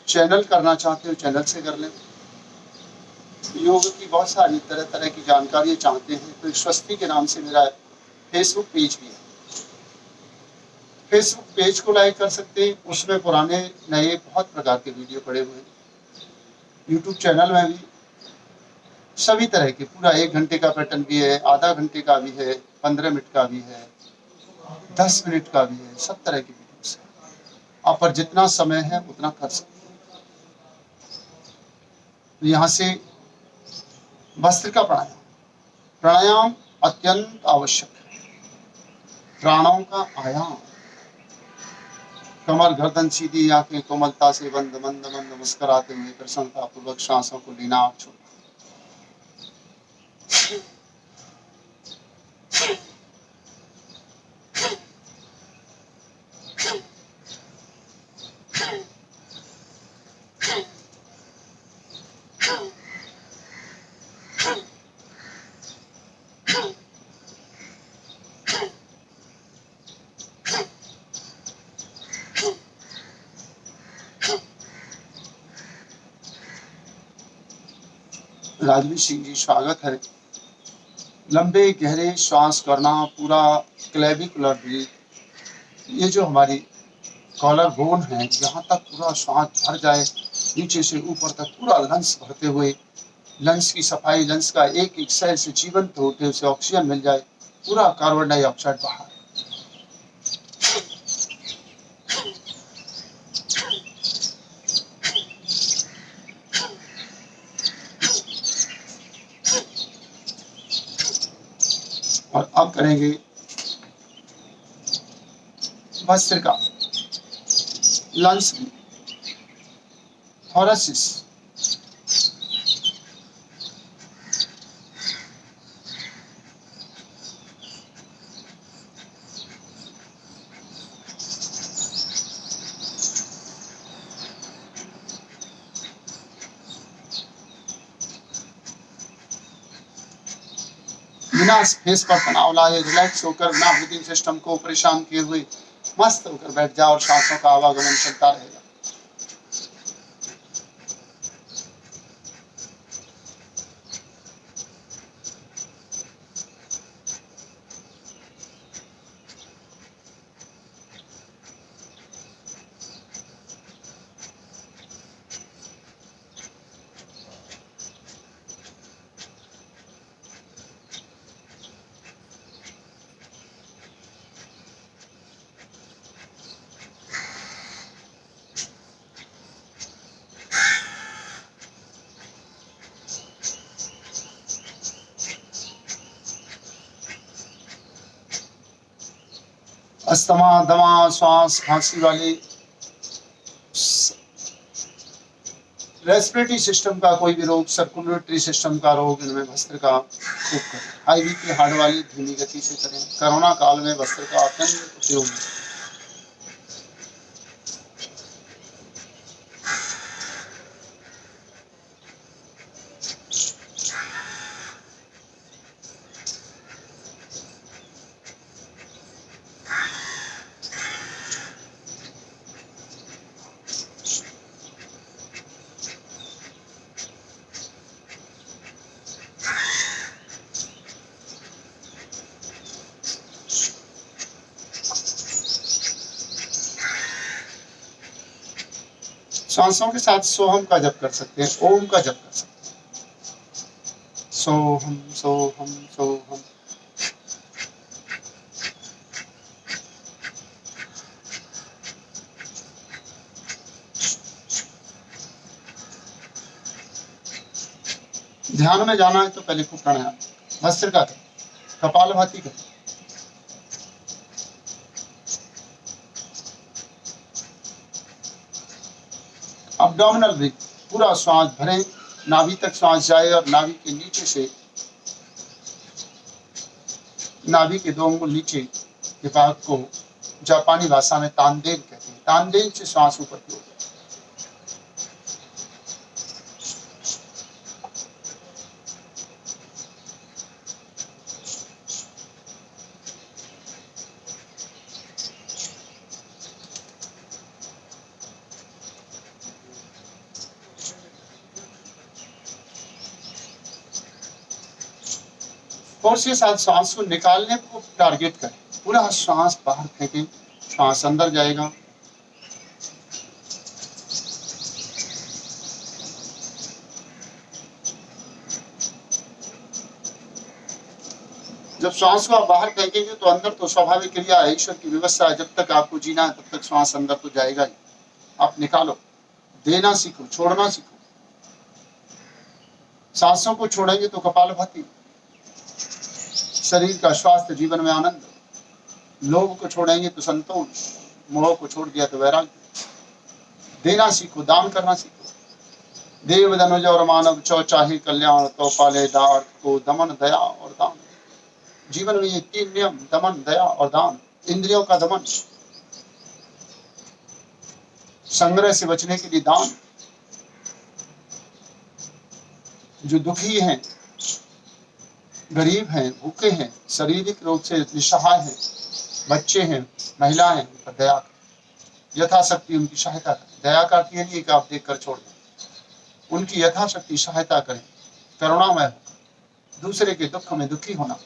Channel करना चाहते हो चैनल से कर लें। योग की बहुत सारी तरह तरह की जानकारी चाहते हैं तो स्वस्ति के नाम से मेरा फेसबुक पेज भी है, फेसबुक पेज को लाइक कर सकते हैं। उसमें पुराने नए बहुत प्रकार के वीडियो पड़े हुए हैं। यूट्यूब चैनल में भी सभी तरह के, पूरा 1 घंटे का पैटर्न भी है, आधा घंटे का भी है, 15 मिनट का भी है, 10 मिनट का भी है, सब तरह की वीडियोस है। आप पर जितना समय है उतना कर सकते हैं। तो यहाँ से भस्त्रिका प्राणायाम, प्राणायाम अत्यंत आवश्यक है। प्राणों का आयाम, कमर गर्दन सीधी, आंखें कोमलता से बंद, मंद मंद मुस्कुराते हुए प्रसन्नता पूर्वक सांसों को लेना और छोड़ना। राजवीर सिंह जी, स्वागत है। लंबे गहरे श्वास करना, पूरा क्लेविकुलर ब्रीथ, ये जो हमारी कॉलर बोन है, यहाँ तक पूरा श्वास भर जाए, नीचे से ऊपर तक पूरा लंग्स भरते हुए, लंग्स की सफाई, लंग्स का एक एक सेल से जीवंत होते उसे ऑक्सीजन मिल जाए, पूरा कार्बन डाइऑक्साइड बाहर। और अब करेंगे भस्त्रिका, लंग्स की थोरेसिस, बिना फेस पर तनाव लाए रिलैक्स होकर, बिना ब्रीदिंग सिस्टम को परेशान किए हुए मस्त होकर बैठ जाओ और सांसों का आवागमन चलता रहेगा। अस्थमा, दमा, श्वास, खांसी वाले, रेस्पिरेटरी सिस्टम का कोई भी रोग, सर्कुलेटरी सिस्टम का रोग, इनमें भस्त्रिका खूब करें। हाई बीपी, हार्ट वाली धीमी गति से करें। कोरोना काल में भस्त्रिका अत्यंत उपयोगी है। सांसों के साथ सोहम का जप कर सकते हैं, ओम का जप कर सकते हैं। सोहम सोहम सोहम। ध्यान में जाना है तो पहले खूब प्राणायाम, भस्त्रिका करें, कपालभाति करें। अब्डोमिनल ब्रीथ, पूरा श्वास भरें, नाभि तक श्वास जाए और नाभि के नीचे से, नाभि के 2 अंगुल नीचे के भाग को जापानी भाषा में तानदेन कहते हैं। तानदेन से श्वास ऊपर की ओर। फोर्स के साथ सांस को निकालने को टारगेट करें, पूरा सांस बाहर फेंकें, सांस अंदर जाएगा, जब श्वास को आप बाहर फेंकेंगे तो अंदर तो स्वाभाविक क्रिया है, ईश्वर की व्यवस्था है, जब तक आपको जीना है तब तक श्वास अंदर तो जाएगा ही। आप निकालो, देना सीखो, छोड़ना सीखो। सांसों को छोड़ेंगे तो कपालभाति, शरीर का स्वास्थ्य, जीवन में आनंद। लोभ को छोड़ेंगे तो संतोष, मोह को छोड़ दिया तो वैराग्य। देना सीखो, दान करना सीखो। देव धनुज और मानव चौ चाहे कल्याण, तो पाले दार्थ को दमन, दया और दान। जीवन में ये 3 नियम, दमन, दया और दान। इंद्रियों का दमन, संग्रह से बचने के लिए दान। जो दुखी हैं, गरीब हैं, भूखे हैं, शारीरिक रूप से निस्सहाय हैं, बच्चे हैं, महिला हैं, उन पर दया करें, यथाशक्ति उनकी सहायता करें। दया का अर्थ ये नहीं कि आप देख कर छोड़ दें, उनकी यथाशक्ति सहायता करें, करुणामय होकर, दूसरे के दुख में दुखी होना,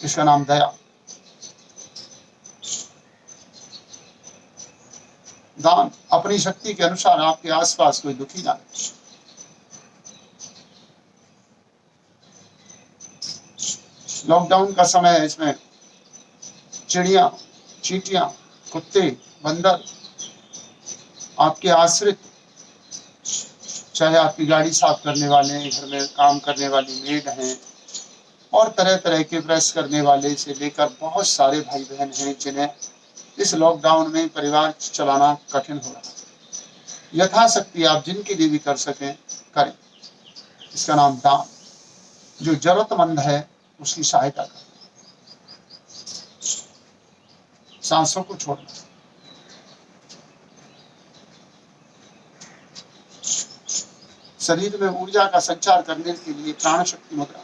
इसका नाम दया। दान, अपनी शक्ति के अनुसार आपके आसपास कोई दुखी ना रहे। लॉकडाउन का समय है, इसमें चिड़िया, चींटियां, कुत्ते, बंदर, आपके आश्रित, चाहे आपकी गाड़ी साफ करने वाले, घर में काम करने वाली मेड हैं, और तरह तरह के ब्रश करने वाले से लेकर बहुत सारे भाई बहन हैं जिन्हें इस लॉकडाउन में परिवार चलाना कठिन हो रहा है। यथाशक्ति आप जिनके लिए भी कर सकें करें, इसका नाम दान। जो जरूरतमंद है उसकी सहायता करें। सांसों को छोड़ना, शरीर में ऊर्जा का संचार करने के लिए प्राण शक्ति मुद्रा।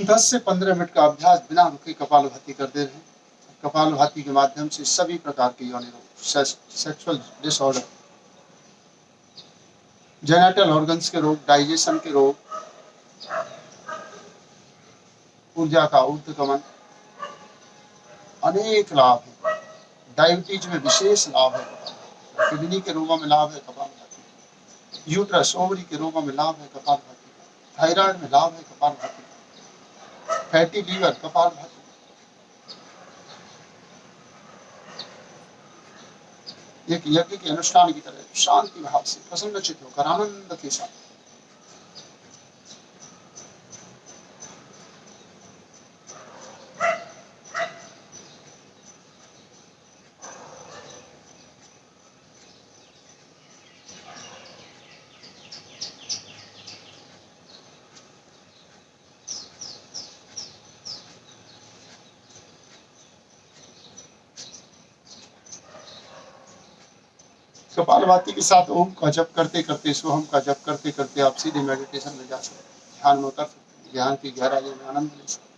10 से 15 मिनट का अभ्यास बिना रुके कपालभाति करते रहें। कपालभाति के माध्यम से सभी प्रकार के यौन रोग, सेक्सुअल डिसऑर्डर, जेनिटल ऑर्गन्स के रोग, डाइजेशन के रोग, ऊर्जा का ऊर्ध्वगमन, अनेक लाभ है। डायबिटीज में विशेष लाभ है, किडनी के रोगों में लाभ है कपालभाति, यूट्रस ओवरी के रोगों में लाभ है कपालभाति, थायराइड में लाभ है कपालभाति, फैटी लीवर कपालभाति। एक यज्ञ के अनुष्ठान की तरह शांति भाव से प्रसन्नचित्त होकर आनंद के साथ कपालभाति के साथ ओम का जप करते करते, सोहम का जप करते करते आप सीधे मेडिटेशन में जा सकते हैं, ध्यान में उतर सकते हैं, ध्यान की गहराई में आनंद ले सकते हैं।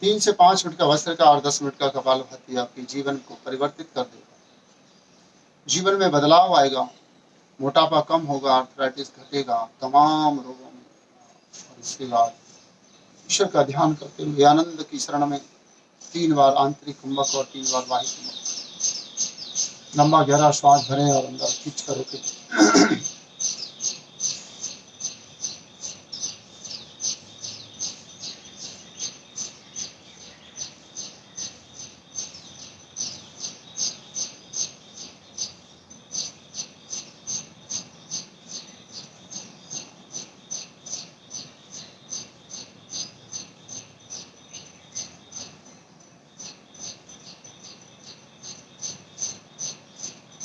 3 से 5 मिनट का वस्त्र और 10 मिनट का कपालभाति आपके जीवन को परिवर्तित कर देगा। जीवन में बदलाव आएगा, मोटापा कम होगा, आर्थराइटिस घटेगा, तमाम रोगों में। और इसके बाद ईश्वर का ध्यान करते हुए आनंद की शरण में 3 बार आंतरिक कुंभक और 3 बार बाह्य कुंभक। लंबा गहरा श्वास भरें और अंदर खींच कर रोकें।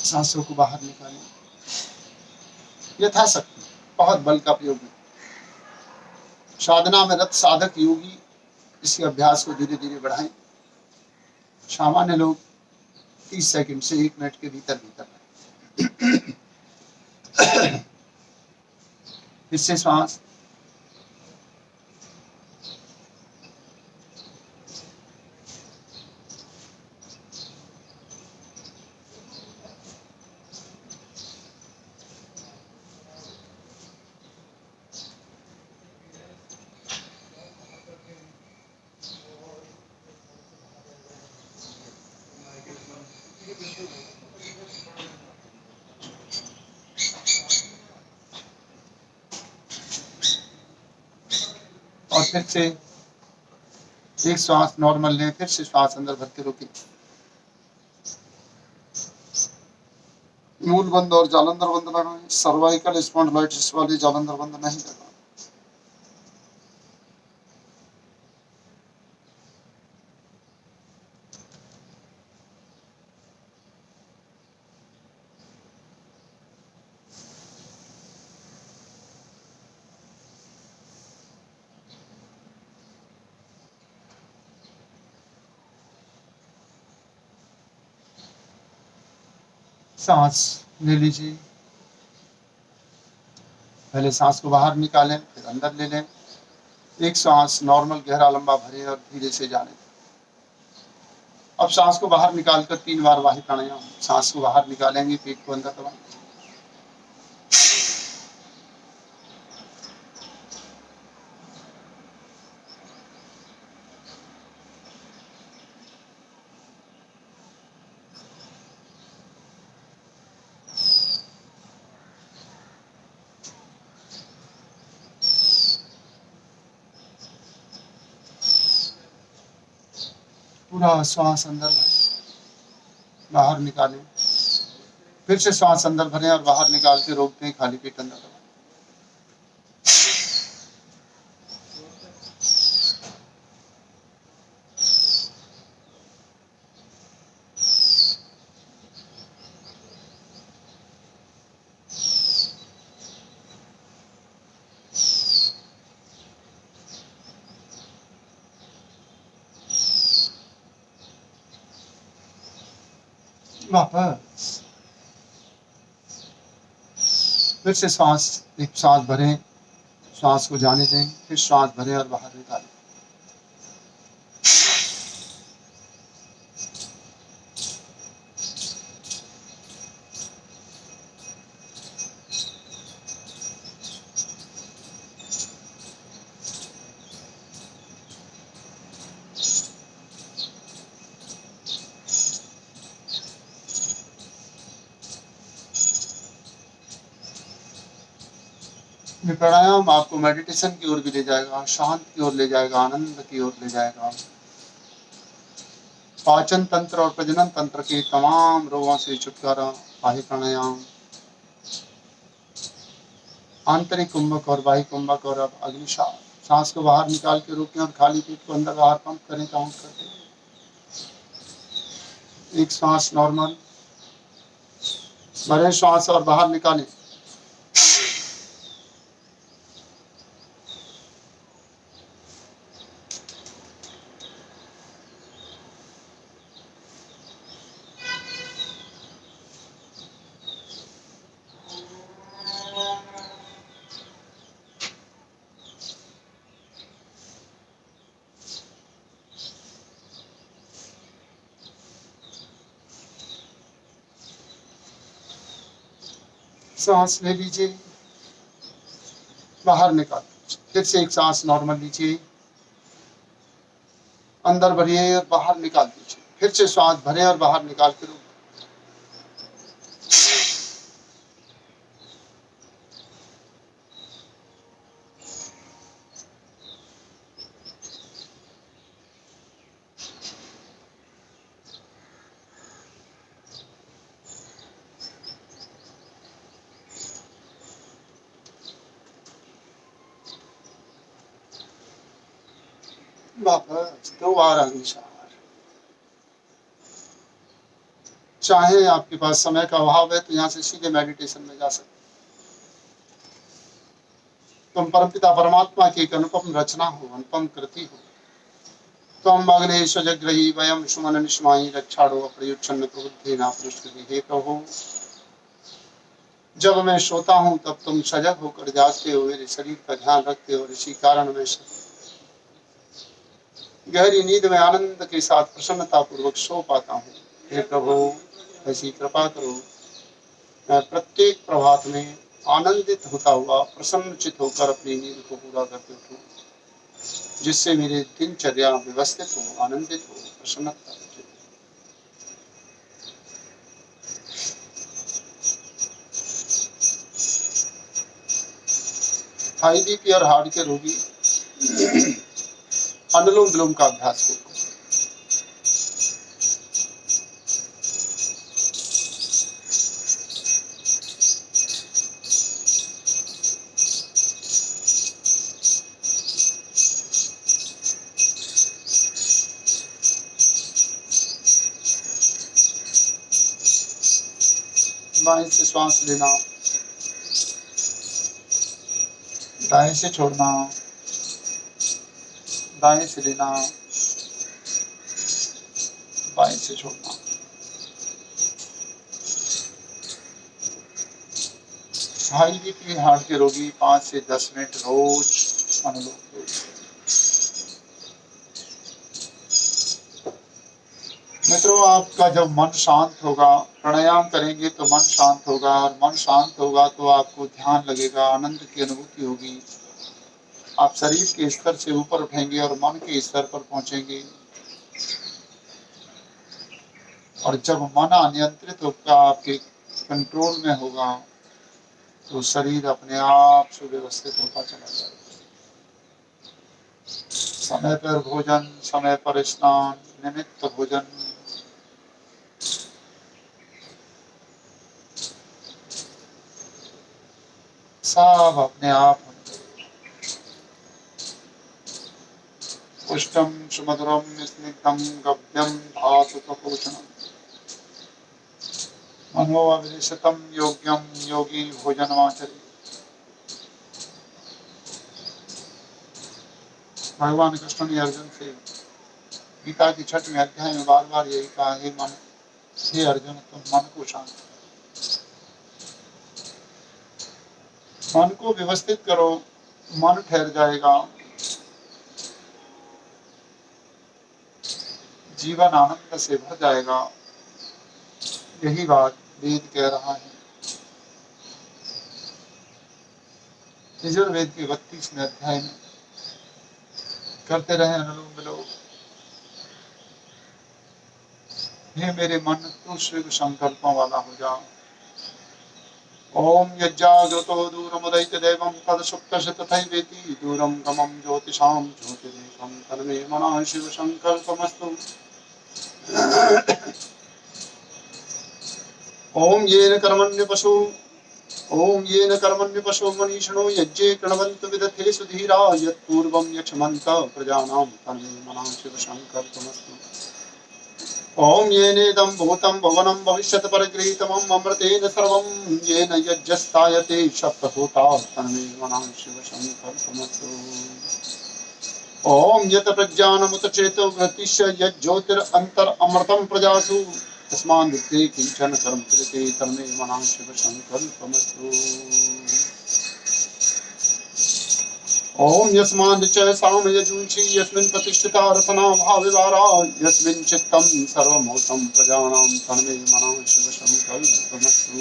सांसों को बाहर निकालें यथाशक्ति, बहुत बल का प्रयोग नहीं। साधना में रत साधक योगी इस अभ्यास को धीरे धीरे बढ़ाएं। सामान्य लोग 30 सेकंड से 1 मिनट के भीतर भीतर इससे श्वास और फिर से एक श्वास नॉर्मल लें, फिर से श्वास अंदर भर के रोकें। मूल बंद और जालंधर बंद लगाएं। सर्वाइकल स्पॉन्डिलाइटिस वाले जालंधर बंद नहीं करना। सांस ले लीजिए, पहले सांस को बाहर निकालें, फिर अंदर ले लें। एक सांस नॉर्मल गहरा लंबा भरें और धीरे से जाने दें। अब सांस को बाहर निकालकर 3 बार बाह्य प्राणायाम। सांस को बाहर निकालेंगे, पेट को अंदर दबाएं। पूरा श्वास अंदर भरें, बाहर निकालें, फिर से श्वास अंदर भरें और बाहर निकाल के रोक दें, खाली पेट अंदर दबाएं। वापस फिर से एक सांस भरें, श्वास को जाने दें, फिर श्वास भरें और बाहर निकालें। ये प्राणायाम आपको मेडिटेशन की ओर भी ले जाएगा, शांत की ओर ले जाएगा, आनंद की ओर ले जाएगा। पाचन तंत्र और प्रजनन तंत्र के तमाम रोगों से छुटकारा बाह्य प्राणायाम, आंतरिक कुंभक और बाह्य कुंभक। और अब अगली सांस को बाहर निकाल के रोकें और खाली पेट को अंदर बाहर पंप करें, काउंट करके। एक सांस नॉर्मल भरें श्वास और बाहर निकालें। सांस ले लीजिए, बाहर निकाल, फिर से एक सांस नॉर्मल लीजिए, अंदर भरिए और बाहर निकाल दीजिए, फिर से सांस भरें और बाहर निकाल के रोकें। वापस 2 बार अग्निशार। चाहे आपके पास समय का अभाव है तो यहाँ से सीधे मेडिटेशन में जा सकते। तुम परमपिता परमात्मा की एक अनुपम रचना हो, अनुपम कृति हो। तम अग्ने स्वजग्रही वयम सुमन निष्माई रक्षाड़ो अप्रयुच्छन्न प्रबुद्धि ना पुरुषकृति। हे प्रभु, जब मैं सोता हूँ तब तुम सजग होकर जागते हो, मेरे शरीर का ध्यान रखते हो, और इसी कारण मैं गहरी नींद में आनंद के साथ प्रसन्नता पूर्वक सो पाता हूँ। हे प्रभु, ऐसी कृपा करो, मैं प्रत्येक प्रभात में आनंदित होता हुआ प्रसन्नचित होकर अपनी नींद को पूरा करके उठूं, जिससे मेरी दिनचर्या व्यवस्थित हो, आनंदित हो, प्रसन्नता हो। हाई बीपी और हार्ट के रोगी अनुलोम विलोम का अभ्यास करो। बाएं से श्वास लेना, दाएं से छोड़ना, दाएं से लेना, बाएं से छोड़ना। हाई बीपी हार्ट के रोगी 5 से 10 मिनट रोज अनुलोम विलोम। मित्रों, आपका जब मन शांत होगा, प्राणायाम करेंगे तो मन शांत होगा, और मन शांत होगा तो आपको ध्यान लगेगा, आनंद की अनुभूति होगी। आप शरीर के स्तर से ऊपर उठेंगे और मन के स्तर पर पहुंचेंगे। और जब मन अनियंत्रित होगा, आपके कंट्रोल में होगा, तो शरीर अपने आप सुव्यवस्थित होता चला जाएगा। समय पर भोजन, समय पर स्नान, निमित्त भोजन। सब अपने आप पुष्टम सुमधुरम स्निग्धम गव्यम धातु कपोषणम मनोअविशतम योग्यम योगी भोजनमाचरी। भगवान कृष्ण ने अर्जुन से गीता की 6वें अध्याय में बार बार यही कहा, हे मन, हे अर्जुन, तुम मन को शांत, मन को व्यवस्थित करो, मन ठहर जाएगा, जीवन आनंद से भर जाएगा। यही बात वेद कह रहा है। यजुर्वेद के 32वें अध्याय में करते रहे अनुलोम विलोम। हे मेरे मन, तू शिव संकल्पों वाला हो जा। ओम यज्ञाग्रतो दूरमुदयित देवं तद सुप्तस्य तथैवेति दूरं गमं ज्योतिषां ज्योतिरेकं तन्मे मनः शिव संकल्पमस्तु। ओम येन कर्मण्यपशो मनीषिणो यज्ञे कृण्वन्तु विदथे सुधीरा यत्पूर्वं यक्षमन्तः प्रजानां तन्मे मनः शिव संकल्पमस्तु। ओम येनेदं भूतं भुवनं भविष्यत् परिगृहीतमं अमृतेन सर्वं येन यज्ञस्तायते सप्तभूता तन्मे मनः शिव संकल्पमस्तु। ओम यत् प्रज्ञानमुत चेतो वृत्तिश्च यज्ज्योतिरन्तर् अमृतं प्रजासु तस्मान् विद्ये किंचन कर्म कृते तन्मे मनः शिव संकल्पमस्तु। ओम यस्मान् च साम यजुषि यस्मिन् प्रतिष्ठिता रत्ना भाविवारा यस्मिन् चित्तं सर्वभूतं प्रजानां तन्मे मनः शिव संकल्पमस्तु।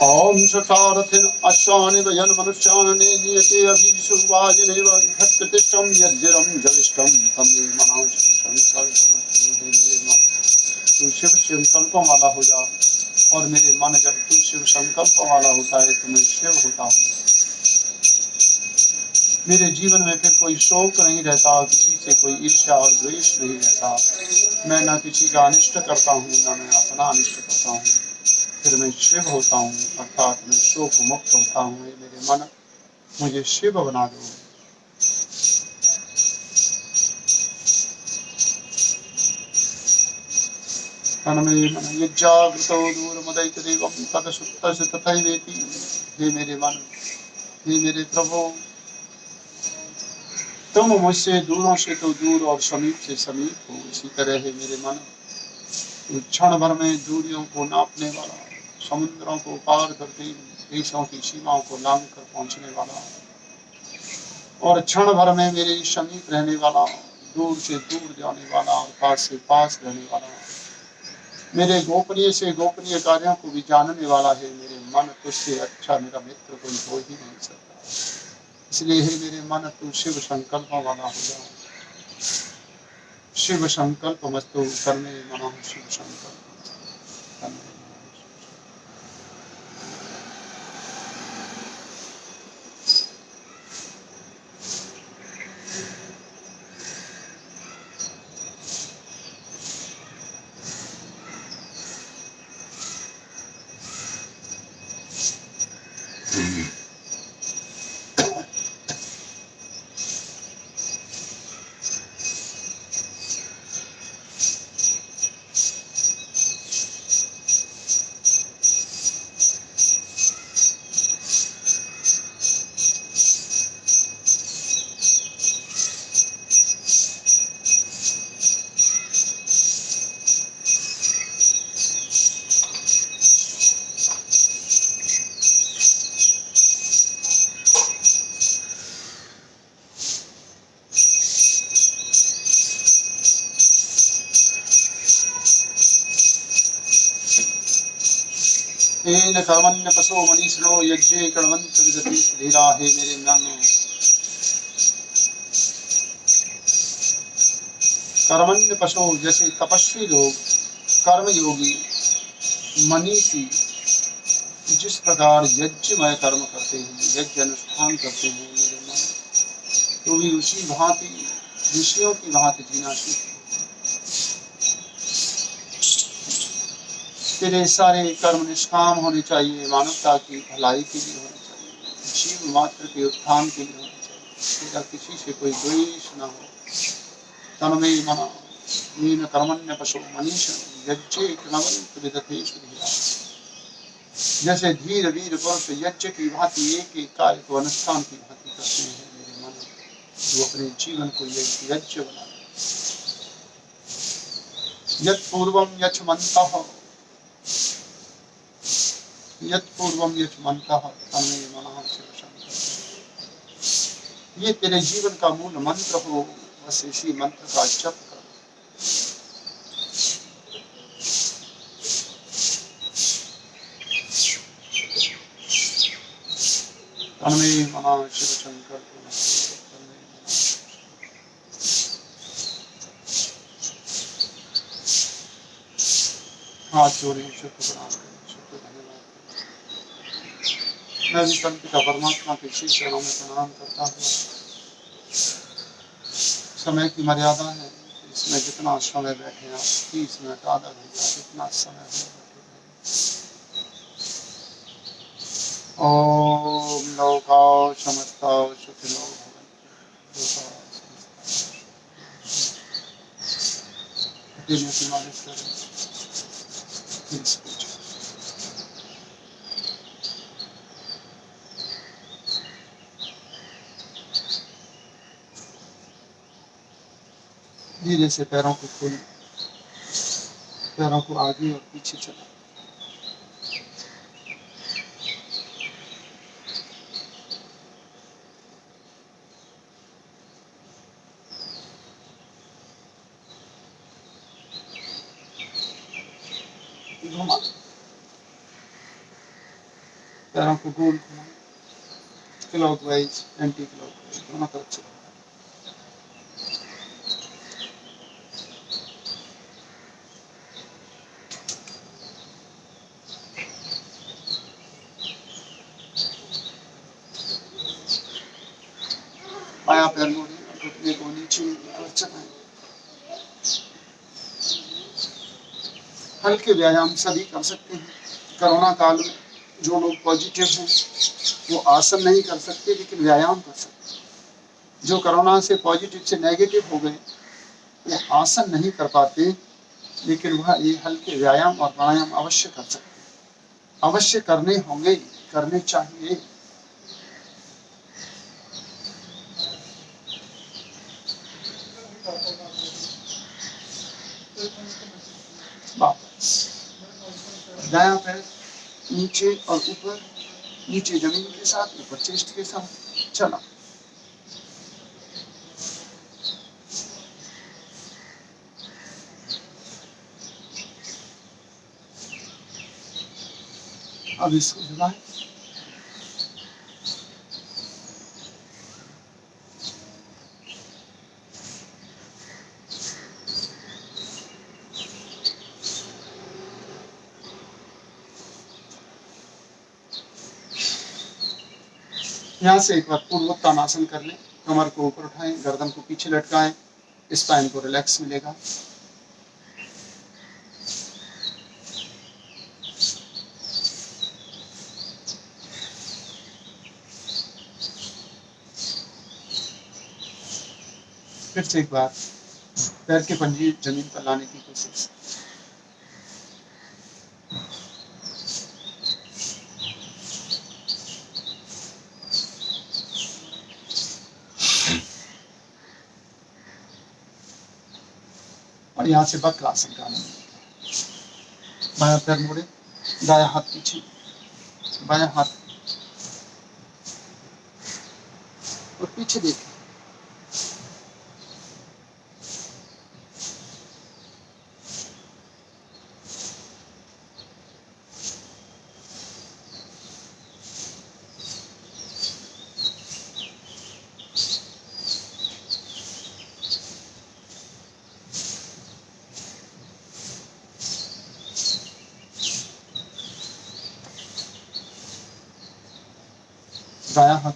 ओम सुचारथिन अश्वानि वयन मनुष्यान् नियते अभिषु वाजिनेव हत्प्रतिष्ठं यज्जिरं जविष्ठं तन्मे मनः शिव संकल्पमस्तु। हे मेरे मन, तू शिव संकल्प वाला हो जा, और मेरे मन जब तू शिव संकल्प वाला होता है तो मैं शिव होता हूँ। मेरे जीवन में फिर कोई शोक नहीं रहता, किसी से कोई ईर्ष्या और द्वेष नहीं रहता। मैं न किसी का अनिष्ट करता हूँ, न मैं अपना अनिष्ट करता हूँ। फिर मैं शिव होता हूँ, अर्थात मैं शोक मुक्त होता हूँ। मेरे मन, मुझे शिव बना दो। तन्मे मनः यज्ञाग्रतो दूरमुदयित देवं तद सुप्तस्य तथैवेति। हे मेरे मन, हे मेरे प्रभु, तुम मुझसे दूरों से तो दूर और समीप से समीप हो। इसी तरह है मेरे मन, क्षण भर में दूरियों को नापने वाला, समुद्रों को पार करके देशों की सीमाओं को लांघ कर पहुंचने वाला, और क्षण भर में मेरे समीप रहने वाला, दूर से दूर जाने वाला और पास से पास रहने वाला, मेरे गोपनीय से गोपनीय कार्यों को भी जानने वाला है। मेरे मन, तुझसे अच्छा मेरा मित्र कोई हो ही नहीं सकता। इसलिए हे मेरे मन, तू शिव संकल्प वाला हो जा। शिव संकल्प मस्तु करने मना शिव संकल्प करने। तेन कर्मण्य पशो मनीषिणो यज्ञे कर्मन्त विदति धीरा। हे मेरे मन, कर्मण्य पशो जैसे तपस्वी लोग, कर्म योगी, मनीषी जिस प्रकार यज्ञमय कर्म करते हैं, यज्ञ अनुष्ठान करते हैं, मेरे मन तो भी उसी भांति ऋषियों की भांति जीना सीखो। तेरे सारे कर्म निष्काम होने चाहिए, मानवता की भलाई के लिए होने चाहिए, जीव मात्र के उत्थान के लिए होने चाहिए। तेरा किसी से कोई द्वेष न हो। तन्मय मना मीन कर्मण्य पशु मनीष यज्ञ कृणवंत विदथेषु धीरा। जैसे धीर वीर पुरुष यज्ञ की भांति एक एक कार्य को अनुष्ठान की भांति करते हैं, मेरे मन वो अपने जीवन को यज्ञ बना। यत्पूर्वं यच्छमन्तः यत्पूर्वं यच्छमन्तः तन्मे मनः शिवशंकर। ये तेरे जीवन का मूल मंत्र हो, बस इसी मंत्र का जप कर। तन्मे मनः शिवशंकर। हाथ जोड़े, शुक्र प्रणाम करें, शुक्र धन्यवाद करें। मैं भी संत पिता परमात्मा के श्री चरणों में प्रणाम करता हूँ। समय की मर्यादा है, इसमें जितना समय बैठे आप 30 मिनट आधा घंटा जितना समय हो बैठे। ओम लोकाः समस्ताः सुखिनो भवन्तु। लोकाः की मालिश करें। धीरे से पैरों को खोलें, पैरों को आगे और पीछे चलाएं। घुमा, पैरों को गोल घुमाएं, क्लॉकवाइज एंटी क्लॉकवाइज दोनों तरफ से। बायां पैर मोड़ें और घुटने को नीचे ऊपर चलाएं। हल्के व्यायाम सभी कर सकते हैं। कोरोना काल में जो लोग पॉजिटिव हैं वो आसन नहीं कर सकते, लेकिन व्यायाम कर सकते हैं। जो कोरोना से पॉजिटिव से नेगेटिव हो गए वो आसन नहीं कर पाते, लेकिन वह ये हल्के व्यायाम और प्राणायाम अवश्य कर सकते हैं। अवश्य करने होंगे, करने चाहिए। वापस दायां पैर नीचे और ऊपर, नीचे जमीन के साथ, ऊपर चेस्ट के साथ चला। अब इसको हिलाएं। यहाँ से एक बार पूर्वोत्तानासन कर लें। कमर को ऊपर उठाएं, गर्दन को पीछे लटकाएं, स्पाइन को रिलैक्स मिलेगा। फिर से एक बार पैर के पंजे जमीन पर लाने की कोशिश। और यहाँ से वक्रासन का आनंद। बायां पैर मोड़े, दायां हाथ पीछे, बायां हाथ और पीछे देखें। दायां हाथ